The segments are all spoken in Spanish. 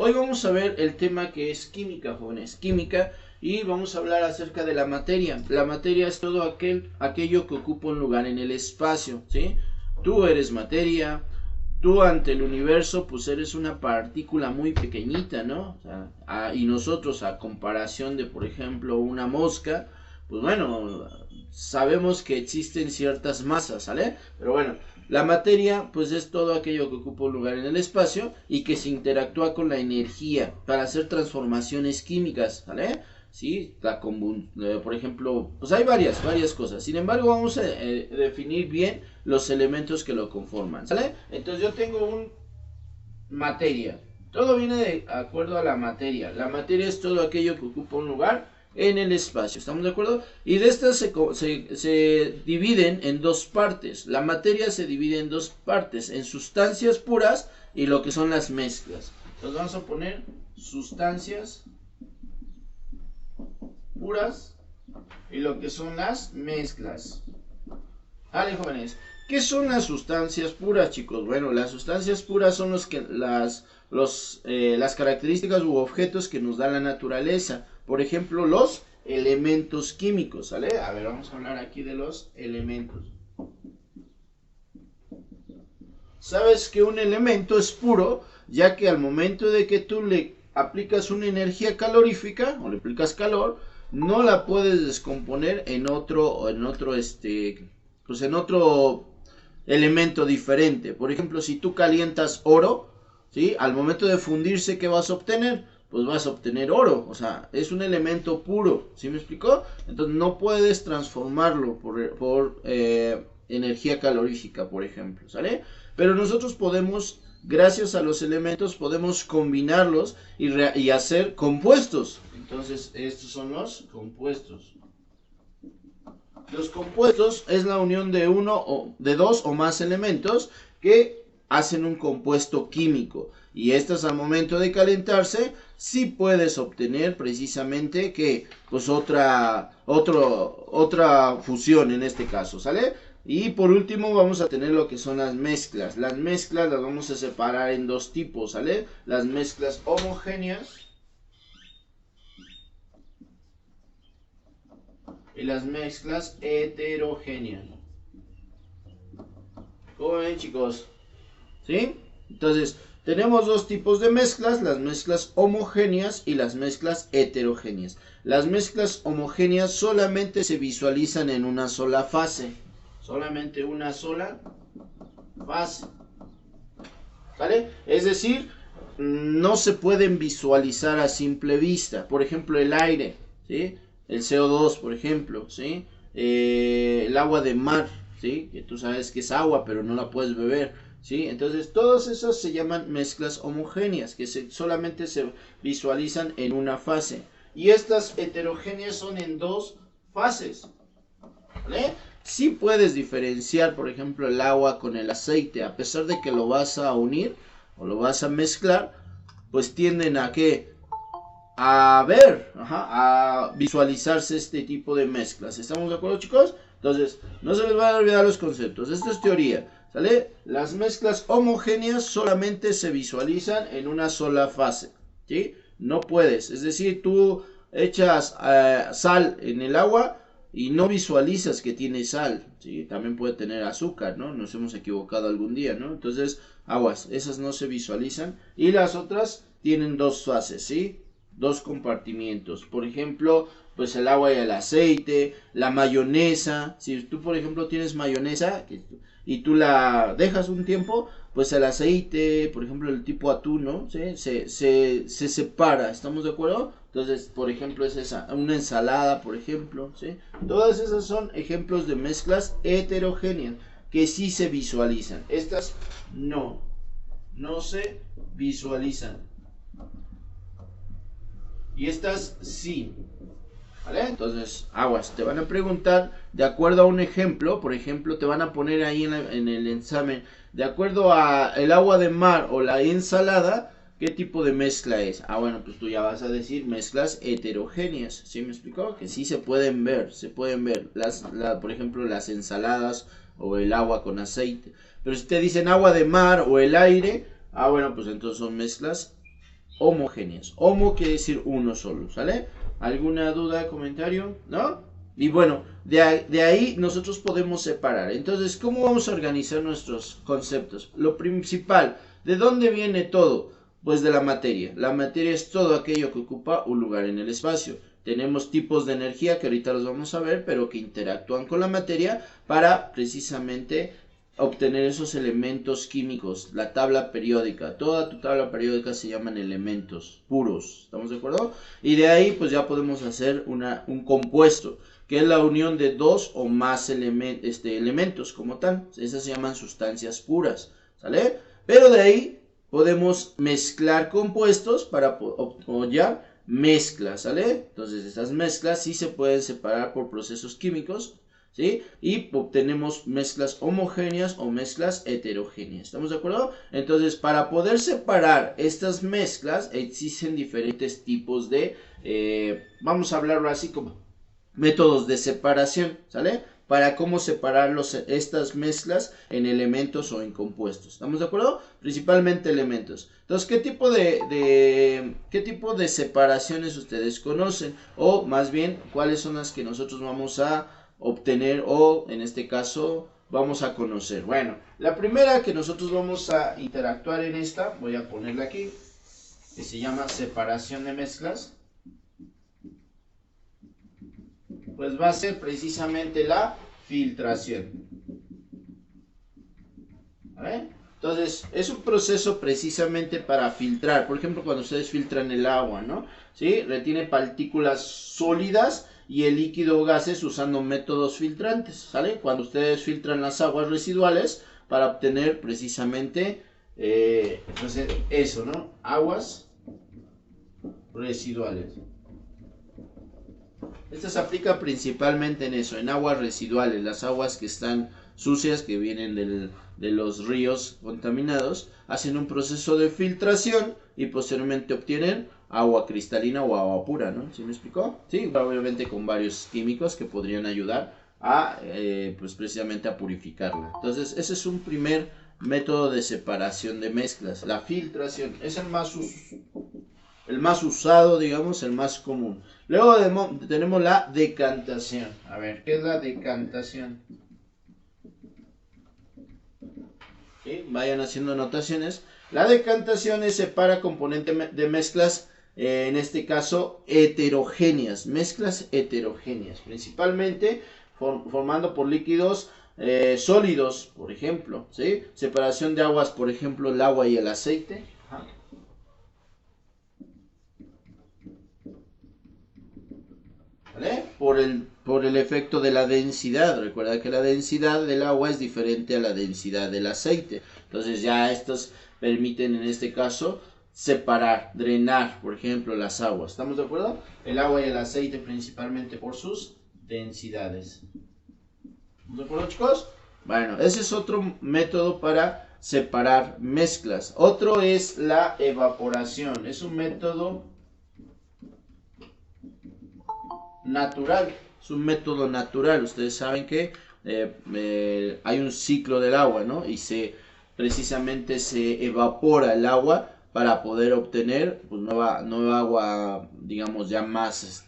Hoy vamos a ver el tema que es química, jóvenes, química, y vamos a hablar acerca de la materia. La materia es todo aquello que ocupa un lugar en el espacio, ¿sí? Tú eres materia, tú ante el universo pues eres una partícula muy pequeñita, ¿no? O sea, y nosotros a comparación de, por ejemplo, una mosca, pues bueno, sabemos que existen ciertas masas, ¿sale? Pero bueno, la materia pues es todo aquello que ocupa un lugar en el espacio y que se interactúa con la energía para hacer transformaciones químicas, ¿vale? Sí, por ejemplo, pues hay varias cosas. Sin embargo, vamos a definir bien los elementos que lo conforman, ¿sale? Entonces yo tengo un materia. Todo viene de acuerdo a la materia. La materia es todo aquello que ocupa un lugar en el espacio. ¿Estamos de acuerdo? Y de estas se dividen en dos partes. La materia se divide en dos partes. En sustancias puras y lo que son las mezclas. Entonces vamos a poner sustancias puras y lo que son las mezclas. Vale, jóvenes. ¿Qué son las sustancias puras, chicos? Bueno, las sustancias puras son las características u objetos que nos da la naturaleza. Por ejemplo, los elementos químicos, ¿sale? A ver, vamos a hablar aquí de los elementos. ¿Sabes que un elemento es puro? Ya que al momento de que tú le aplicas una energía calorífica, o le aplicas calor, no la puedes descomponer en otro elemento diferente. Por ejemplo, si tú calientas oro, ¿sí? Al momento de fundirse, ¿qué vas a obtener? Pues vas a obtener oro, o sea, es un elemento puro, ¿sí me explicó? Entonces no puedes transformarlo por energía calorífica, por ejemplo, ¿sale? Pero nosotros podemos, gracias a los elementos, podemos combinarlos y hacer compuestos. Entonces, estos son los compuestos. Los compuestos es la unión de de dos o más elementos que hacen un compuesto químico. Y estas al momento de calentarse, sí puedes obtener precisamente que, pues otra fusión en este caso, ¿sale? Y por último vamos a tener lo que son las mezclas. Las mezclas las vamos a separar en dos tipos, ¿sale? Las mezclas homogéneas y las mezclas heterogéneas. ¿Cómo ven, chicos? ¿Sí? Entonces, tenemos dos tipos de mezclas, las mezclas homogéneas y las mezclas heterogéneas. Las mezclas homogéneas solamente se visualizan en una sola fase. Solamente una sola fase. ¿Vale? Es decir, no se pueden visualizar a simple vista. Por ejemplo, el aire, ¿sí? El CO2, por ejemplo, ¿sí? El agua de mar, ¿sí? Que tú sabes que es agua, pero no la puedes beber, ¿sí? Entonces, todas esas se llaman mezclas homogéneas, que solamente se visualizan en una fase. Y estas heterogéneas son en dos fases, ¿vale? Sí puedes diferenciar, por ejemplo, el agua con el aceite, a pesar de que lo vas a unir o lo vas a mezclar, pues tienden a ¿qué? A visualizarse este tipo de mezclas. ¿Estamos de acuerdo, chicos? Entonces, no se les va a olvidar los conceptos. Esto es teoría, ¿sale? Las mezclas homogéneas solamente se visualizan en una sola fase, ¿sí? No puedes, es decir, tú echas sal en el agua y no visualizas que tiene sal, ¿sí? También puede tener azúcar, ¿no? Nos hemos equivocado algún día, ¿no? Entonces, aguas, esas no se visualizan. Y las otras tienen dos fases, ¿sí? Dos compartimientos. Por ejemplo, pues el agua y el aceite, la mayonesa. Si tú, por ejemplo, tienes mayonesa y tú la dejas un tiempo, pues el aceite, por ejemplo, el tipo atún, ¿no? ¿Sí? Se separa, ¿estamos de acuerdo? Entonces, por ejemplo, es una ensalada, por ejemplo, ¿sí? Todas esas son ejemplos de mezclas heterogéneas que sí se visualizan. Estas no se visualizan. Y estas sí. ¿Vale? Entonces, aguas, te van a preguntar de acuerdo a un ejemplo, por ejemplo, te van a poner ahí en el examen, de acuerdo a el agua de mar o la ensalada, ¿qué tipo de mezcla es? Ah, bueno, pues tú ya vas a decir mezclas heterogéneas, ¿sí me explicó? Que sí se pueden ver, por ejemplo, las ensaladas o el agua con aceite. Pero si te dicen agua de mar o el aire, ah, bueno, pues entonces son mezclas homogéneas. Homo quiere decir uno solo, ¿sale? ¿Alguna duda, comentario? ¿No? Y bueno, de ahí nosotros podemos separar. Entonces, ¿cómo vamos a organizar nuestros conceptos? Lo principal, ¿de dónde viene todo? Pues de la materia. La materia es todo aquello que ocupa un lugar en el espacio. Tenemos tipos de energía que ahorita los vamos a ver, pero que interactúan con la materia para precisamente obtener esos elementos químicos. La tabla periódica, toda tu tabla periódica se llaman elementos puros, ¿estamos de acuerdo? Y de ahí pues ya podemos hacer un compuesto, que es la unión de dos o más elementos como tal. Esas se llaman sustancias puras, ¿sale? Pero de ahí podemos mezclar compuestos para apoyar mezclas, ¿sale? Entonces estas mezclas sí se pueden separar por procesos químicos, ¿sí? Y obtenemos mezclas homogéneas o mezclas heterogéneas, ¿estamos de acuerdo? Entonces, para poder separar estas mezclas existen diferentes tipos de, vamos a hablarlo así como métodos de separación, ¿sale? Para cómo separar estas mezclas en elementos o en compuestos, ¿estamos de acuerdo? Principalmente elementos. Entonces, ¿qué tipo de separaciones ustedes conocen? O más bien, ¿cuáles son las que nosotros vamos a obtener o en este caso vamos a conocer? Bueno, la primera que nosotros vamos a interactuar en esta, voy a ponerla aquí, que se llama separación de mezclas. Pues va a ser precisamente la filtración. ¿Vale? Entonces, es un proceso precisamente para filtrar. Por ejemplo, cuando ustedes filtran el agua, ¿no? ¿Sí? Retiene partículas sólidas y el líquido o gases usando métodos filtrantes, ¿sale? Cuando ustedes filtran las aguas residuales para obtener precisamente pues eso, ¿no? Aguas residuales. Esto se aplica principalmente en eso, en aguas residuales, las aguas que están sucias, que vienen de los ríos contaminados, hacen un proceso de filtración y posteriormente obtienen agua cristalina o agua pura, ¿no? ¿Sí me explicó? Sí, obviamente con varios químicos que podrían ayudar a, pues precisamente a purificarla. Entonces, ese es un primer método de separación de mezclas, la filtración. Es el más usado, digamos, el más común. Luego tenemos la decantación. A ver, ¿qué es la decantación? ¿Sí? Vayan haciendo anotaciones. La decantación es separa componente de mezclas, en este caso heterogéneas, mezclas heterogéneas, principalmente formando por líquidos sólidos, por ejemplo, ¿sí? Separación de aguas, por ejemplo, el agua y el aceite. Ajá. ¿Vale? Por el efecto de la densidad. Recuerda que la densidad del agua es diferente a la densidad del aceite. Entonces ya estos permiten en este caso separar, drenar, por ejemplo, las aguas. ¿Estamos de acuerdo? El agua y el aceite principalmente por sus densidades. ¿Estamos de acuerdo, chicos? Bueno, ese es otro método para separar mezclas. Otro es la evaporación. Es un método natural, es un método natural. Ustedes saben que hay un ciclo del agua, ¿no? Y precisamente se evapora el agua para poder obtener pues, nueva agua, digamos, ya más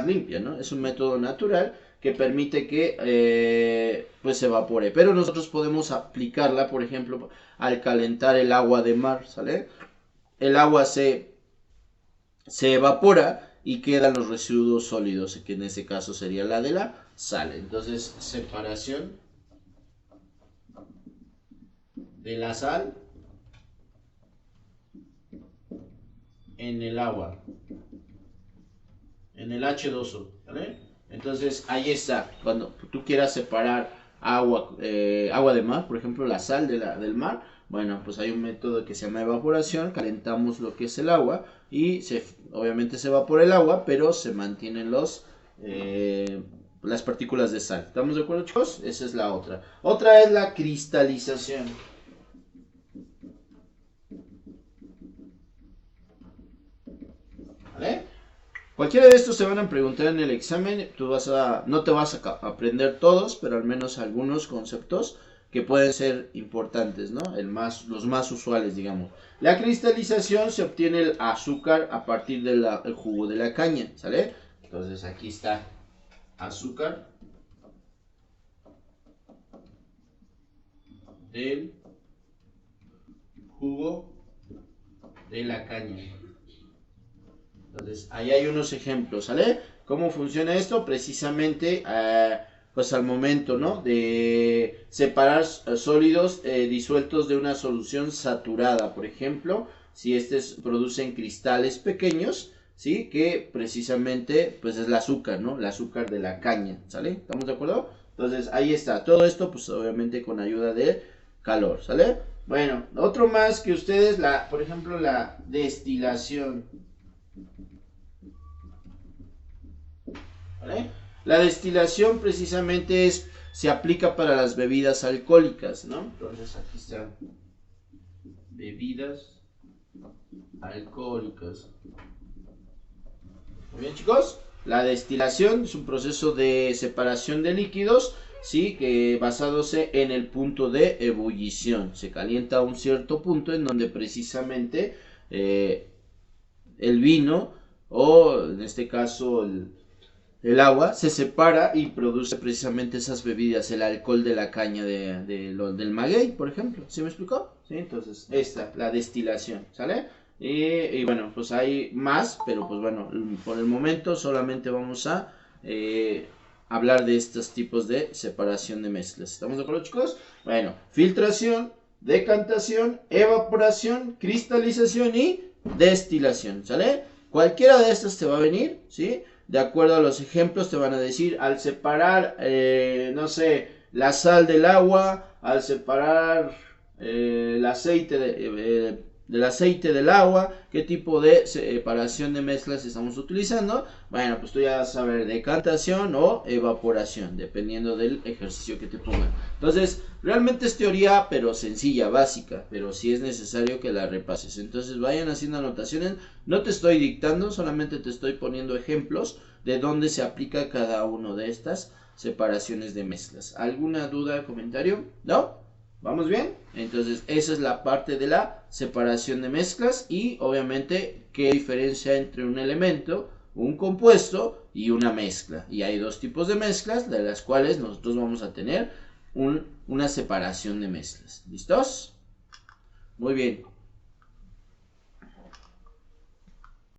limpia, ¿no? Es un método natural que permite que pues se evapore. Pero nosotros podemos aplicarla, por ejemplo, al calentar el agua de mar, ¿sale? El agua se evapora y quedan los residuos sólidos, que en este caso sería la de la sal. Entonces, separación de la sal en el agua, en el H2O, ¿vale? Entonces, ahí está. Cuando tú quieras separar agua de mar, por ejemplo, la sal del mar, bueno, pues hay un método que se llama evaporación. Calentamos lo que es el agua y obviamente se evapora el agua, pero se mantienen las partículas de sal. ¿Estamos de acuerdo, chicos? Esa es la otra. Otra es la cristalización. ¿Vale? Cualquiera de estos se van a preguntar en el examen. No te vas a aprender todos, pero al menos algunos conceptos que pueden ser importantes, ¿no? Los más usuales, digamos. La cristalización se obtiene el azúcar a partir del jugo de la caña, ¿sale? Entonces aquí está azúcar del jugo de la caña. Entonces ahí hay unos ejemplos, ¿sale? ¿Cómo funciona esto? Precisamente pues al momento, ¿no? De separar sólidos disueltos de una solución saturada, por ejemplo, si estos producen cristales pequeños, ¿sí? Que precisamente pues es el azúcar, ¿no? El azúcar de la caña, ¿sale? ¿Estamos de acuerdo? Entonces ahí está, todo esto pues obviamente con ayuda de calor, ¿sale? Bueno, otro más que ustedes, por ejemplo, la destilación, ¿vale? La destilación precisamente se aplica para las bebidas alcohólicas, ¿no? Entonces aquí están bebidas alcohólicas. Muy bien, chicos. La destilación es un proceso de separación de líquidos, ¿sí? Que basándose en el punto de ebullición. Se calienta a un cierto punto en donde precisamente el vino, o en este caso el agua, se separa y produce precisamente esas bebidas, el alcohol de la caña del maguey, por ejemplo. ¿Sí me explicó? ¿Sí? Entonces, la destilación, ¿sale? Y bueno, pues hay más, pero pues bueno, por el momento solamente vamos a hablar de estos tipos de separación de mezclas. ¿Estamos de acuerdo, chicos? Bueno, filtración, decantación, evaporación, cristalización y destilación, ¿sale? Cualquiera de estas te va a venir, ¿sí? De acuerdo a los ejemplos te van a decir, al separar, no sé, la sal del agua, al separar el aceite del aceite del agua, qué tipo de separación de mezclas estamos utilizando. Bueno, pues tú ya vas a saber decantación o evaporación, dependiendo del ejercicio que te pongan. Entonces, realmente es teoría, pero sencilla, básica, pero sí es necesario que la repases. Entonces, vayan haciendo anotaciones. No te estoy dictando, solamente te estoy poniendo ejemplos de dónde se aplica cada uno de estas separaciones de mezclas. ¿Alguna duda, comentario? ¿No? ¿Vamos bien? Entonces esa es la parte de la separación de mezclas y obviamente qué diferencia entre un elemento, un compuesto y una mezcla. Y hay dos tipos de mezclas de las cuales nosotros vamos a tener una separación de mezclas. ¿Listos? Muy bien.